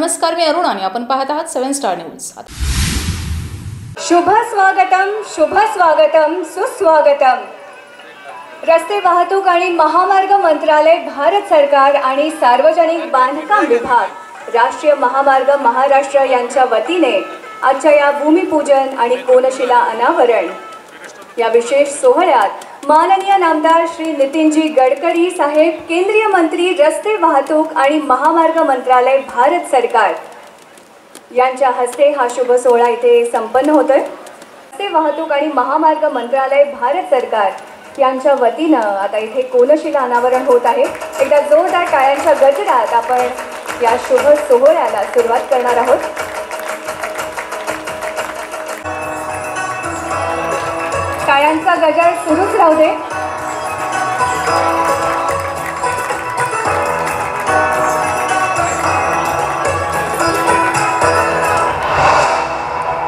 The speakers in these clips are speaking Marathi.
नमस्कार, मी अरुण आणि आपण पाहत आहात 7 स्टार न्यूज। शुभ स्वागतम सुस्वागतम। रस्ते वाहतूक आणि महामार्ग मंत्रालय, भारत सरकार आणि सार्वजनिक बांधकाम विभाग, राष्ट्रीय महामार्ग महाराष्ट्र यांच्या वतीने आजच्या या भूमिपूजन आणि कोनशिला अनावरण या विशेष सोहळ्यात माननीय नामदार श्री नितीनजी गडकरी साहेब, केंद्रीय मंत्री रस्ते वाहतूक आणि महामार्ग मंत्रालय, भारत सरकार यांच्या हस्ते हा शुभ सोहळा इथे संपन्न होतोय। रस्ते वाहतूक आणि महामार्ग मंत्रालय, भारत सरकार यांच्या वतीने आता इथे कोनशिला अनावरण होत आहे। एकदा जोरदार टाळ्यांच्या गजरात आपण या शुभ सोहळ्याला सुरुवात करणार आहोत। टाळ्यांचा गजर सुरूच राहू दे।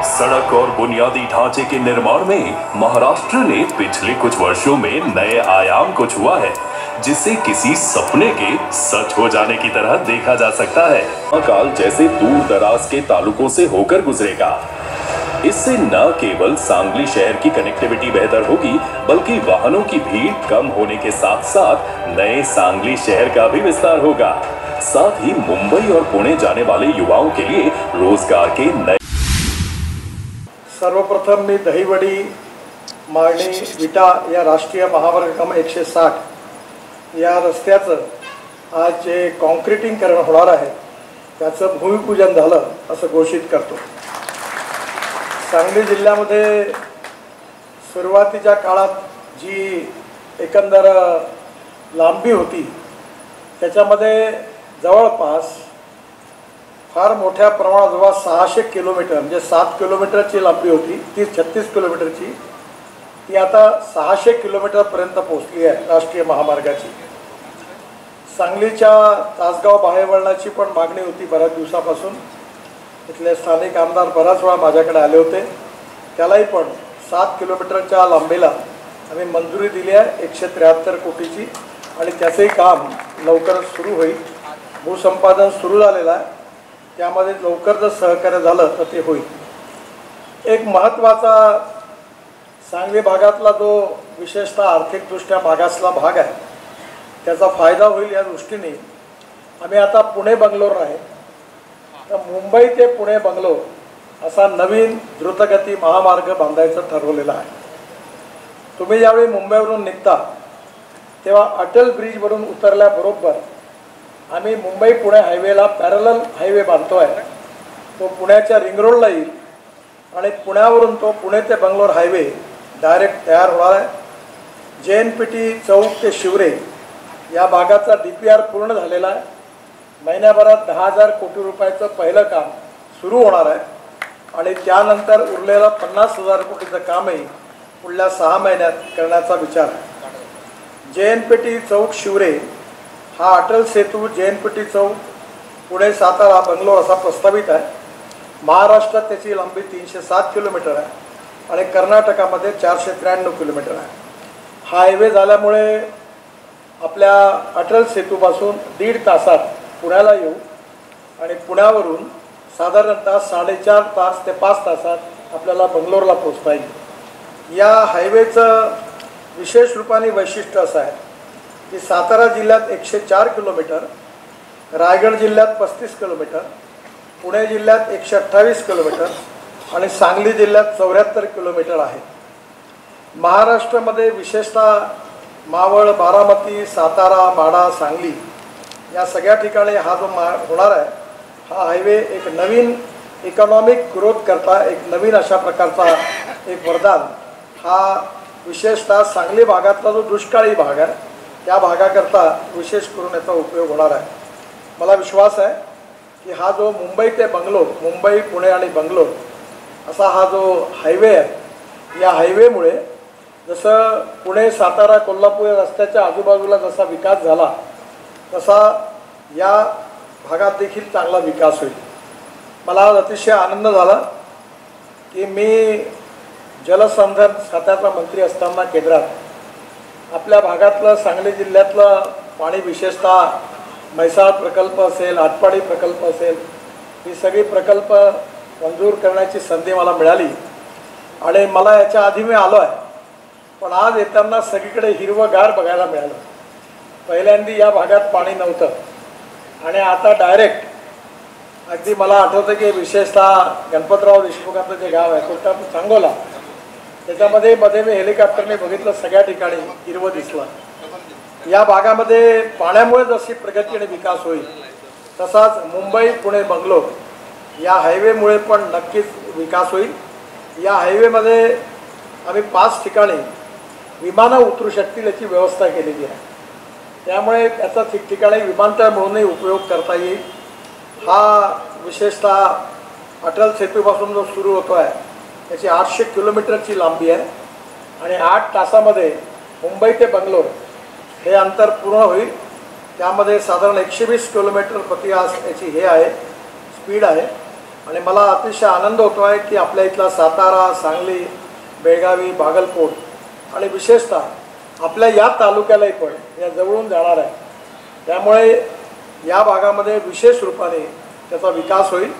सड़क और बुनियादी ढांचे के निर्माण में महाराष्ट्र ने पिछले कुछ वर्षों में नए आयाम को छुआ है, जिसे किसी सपने के सच हो जाने की तरह देखा जा सकता है। अकाल जैसे दूर दराज के तालुकों से होकर गुजरेगा। इससे न केवल सांगली शहर की कनेक्टिविटी बेहतर होगी, बल्कि वाहनों की भीड़ कम होने के साथ साथ नए सांगली शहर का भी विस्तार होगा। साथ ही मुंबई और पुणे जाने वाले युवाओं के लिए रोजगार के नए। सर्वप्रथम मी दहिवडी माळणी विटा या राष्ट्रीय महामार्ग क्रमांक 160 या रस्त्याचं आज जे कॉन्क्रिटीकरण होणार आहे त्याचं भूमिपूजन झालं असं घोषित करतो। सांगली जिल्ह्यामध्ये सुरुवातीच्या काळात जी एकंदर लांबी होती त्याच्यामध्ये जवळपास फार मोठ्या प्रमाणात जवळ 600 किलोमीटर म्हणजे 7 किलोमीटरची लांबी होती, ती 36 किलोमीटरची, ती आता 600 किलोमीटरपर्यंत पोहोचली आहे राष्ट्रीय महामार्गाची। सांगलीच्या तासगाव बाहेवळणाची पण मागणी होती बऱ्याच दिवसापासून। इथले स्थानिक आमदार बराच वेळा माझ्याकडे आले होते, त्यालाही पण 7 किलोमीटरच्या लांबीला आम्ही मंजुरी दिली आहे 173 कोटीची आणि त्याचंही काम लवकरच सुरू होईल। भूसंपादन सुरू झालेलं आहे, त्यामध्ये लवकर जर सहकार्य झालं तर ते होईल। एक महत्त्वाचा सांगली भागातला जो विशेषतः आर्थिकदृष्ट्या मागासला भाग आहे त्याचा फायदा होईल या दृष्टीने आम्ही आता पुणे बंगलोर आहे तर मुंबई ते पुणे बंगलोर असा नवीन द्रुतगती महामार्ग बांधायचं ठरवलेलं आहे। तुम्ही ज्यावेळी मुंबईवरून निघता तेव्हा अटल ब्रिजवरून उतरल्याबरोबर आम्ही मुंबई पुणे हायवेला पॅरलल हायवे बांधतो आहे। तो पुण्याच्या रिंग रोडला येईल आणि पुण्यावरून तो पुणे ते बंगलोर हायवे डायरेक्ट तयार होणार आहे। JNPT चौक ते शिवरे या भागाचा DPR पूर्ण झालेला आहे। महिन्याभरात 10,000 कोटी रुपयाचं पहिलं काम सुरू होणार आहे आणि त्यानंतर उरलेलं 50,000 कोटीचं कामही पुढल्या 6 महिन्यात करण्याचा विचार आहे। JNPT चौक शिवरे हा अटल सेतू JNPT चौक पुणे सातारा बंगलोर असा प्रस्तावित आहे। महाराष्ट्रात त्याची लांबी 307 किलोमीटर आहे आणि कर्नाटकामध्ये 493 किलोमीटर आहे। हा हायवे झाल्यामुळे आपल्या अटल सेतूपासून 1.5 तासात पुण्याला येऊ आणि पुण्यावरून साधारणतः 4.5 तास ते 5 तासात आपल्याला बंगलोरला पोहोचता येईल। या हायवेचं विशेष रूपाने वैशिष्ट्य असं आहे की सातारा जिल्ह्यात 104 किलोमीटर, रायगड जिल्ह्यात 35 किलोमीटर, पुणे जिल्ह्यात 128 किलोमीटर आणि सांगली जिल्ह्यात 74 किलोमीटर आहे। महाराष्ट्रामध्ये विशेषतः मावळ, बारामती, सातारा, माढा, सांगली या सगळ्या ठिकाणी हा जो होणार आहे हा हायवे एक नवीन इकॉनॉमिक ग्रोथ करता एक नवीन अशा प्रकारचा एक वरदान हा विशेषतः सांगली भागातला जो दुष्काळी भाग आहे त्या भागाकरता विशेष करून याचा उपयोग होणार आहे। मला विश्वास आहे की हा जो मुंबई ते बंगलोर, मुंबई पुणे आणि बंगलोर असा हा जो हायवे आहे या हायवेमुळे जसं पुणे सातारा कोल्हापूर रस्त्याच्या आजूबाजूला जसा विकास झाला तसा या भागात देखील चांगला विकास होईल। मला आज अतिशय आनंद झाला की मी जलसंधारण खात्याचा मंत्री असताना केंद्रात आपल्या भागातलं सांगली जिल्ह्यातलं पाणी विशेषतः म्हैसाळ प्रकल्प असेल, आटपाडी प्रकल्प असेल ही सगळी प्रकल्प मंजूर करण्याची संधी मला मिळाली आणि मला याच्या आधी मी आलो आहे, पण आज येताना सगळीकडे हिरवंगार बघायला मिळालं. पहिल्यांदी या भागात पाणी नव्हतं आणि आता डायरेक्ट अगदी मला आठवतं की विशेषतः गणपतराव देशमुखांचं जे गाव आहे कोटा सांगोला, त्याच्यामध्ये मध्ये मी हेलिकॉप्टरने बघितलं, सगळ्या ठिकाणी हिरवं दिसलं. या भागामध्ये पाण्यामुळे जशी प्रगती आणि विकास होईल तसाच मुंबई पुणे बंगलोर या हायवेमुळे पण नक्कीच विकास होईल. या हायवेमध्ये आम्ही 5 ठिकाणी विमानं उतरू शकतील याची व्यवस्था केलेली आहे. त्यामुळे त्याचा ठिकठिकाणी विमानतळ म्हणूनही उपयोग करता येईल. हा विशेषतः अटल सेतूपासून जो सुरू होतो आहे त्याची 800 किलोमीटरची लांबी आहे आणि 8 तासामध्ये मुंबई ते बंगलोर हे अंतर पूर्ण होईल. त्यामध्ये साधारण 120 किलोमीटर प्रति तास याची हे आहे, स्पीड आहे. आणि मला अतिशय आनंद होतो आहे की आपल्या इथला सातारा, सांगली, बेळगावी, बागलकोट आणि विशेषतः आपल्या या तालुक्यालाही पण या जवळून जाणार आहे. त्यामुळे या भागामध्ये विशेष रूपाने त्याचा विकास होईल.